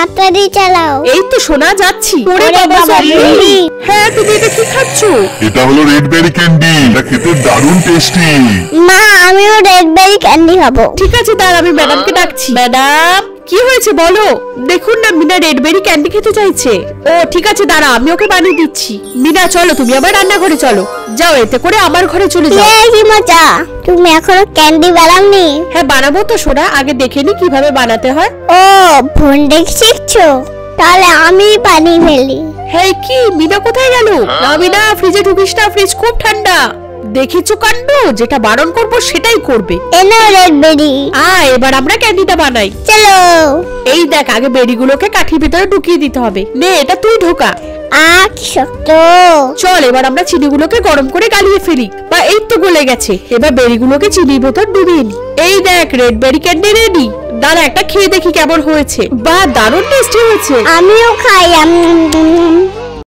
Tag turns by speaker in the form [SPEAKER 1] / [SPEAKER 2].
[SPEAKER 1] তাড়াতাড়ি চালাও।
[SPEAKER 2] এই তো শোনা যাচ্ছি।
[SPEAKER 1] ওরে বাবা, বেরি।
[SPEAKER 2] হ্যাঁ, তুমি এটা কি খাচ্ছ?
[SPEAKER 3] এটা হলো রেড বেরি ক্যান্ডি, এটা খেতে দারুণ টেস্টি।
[SPEAKER 1] মা, আমিও রেড বেরি ক্যান্ডি খাবো।
[SPEAKER 2] ঠিক আছে, দাঁড়া, আমি ম্যাডামকে ডাকছি। ম্যাডাম, কি হয়েছে বলো? দেখুন না, মিনা রেড বেরি ক্যান্ডি খেতে চাইছে। ও ঠিক আছে, দাঁড়া, আমি ওকে বানিয়ে দিচ্ছি। মিনা চলো, তুমি আমার রান্নাঘরে চলো। যাও, এতে করে আমার ঘরে চলে যাও।
[SPEAKER 1] কি মজা! তুমি এখনো ক্যান্ডি বানাওনি?
[SPEAKER 2] হ্যাঁ, বানাবো তো সোনা, আগে দেখে নি কিভাবে বানাতে হয়।
[SPEAKER 1] ও, ফোন দেখে শিখছো? তাহলে আমি বানিয়ে ফেলি।
[SPEAKER 2] হ্যাঁ, কি মিনা কোথায় গেল? না মিনা, ফ্রিজে ঢুকিস না, ফ্রিজ খুব ঠান্ডা। দেখেছো কাণ্ড, যেটা বারণ করবো সেটাই করবে।
[SPEAKER 1] এনো রেড বেরি।
[SPEAKER 2] এবার আমরা ক্যান্ডিটা বানাই।
[SPEAKER 1] চলো।
[SPEAKER 2] এই দেখ, আগে বেরিগুলোকে কাঠির ভিতরে ঢুকিয়ে দিতে হবে। নে, এটা তুই ঢোকা।
[SPEAKER 1] কি শক্ত।
[SPEAKER 2] চল, এবার আমরা চিনিগুলোকে গরম করে গালিয়ে ফেলি। বা এই তো গলে গেছে। এবার বেরিগুলোকে চিনির ভেতর ডুবিয়ে নি। এই দেখ, রেড বেরি ক্যান্ডি রেডি। দাঁড়া, একটা খেয়ে দেখি কেমন হয়েছে। বা দারুণ টেস্টি হয়েছে।
[SPEAKER 1] আমিও খাই।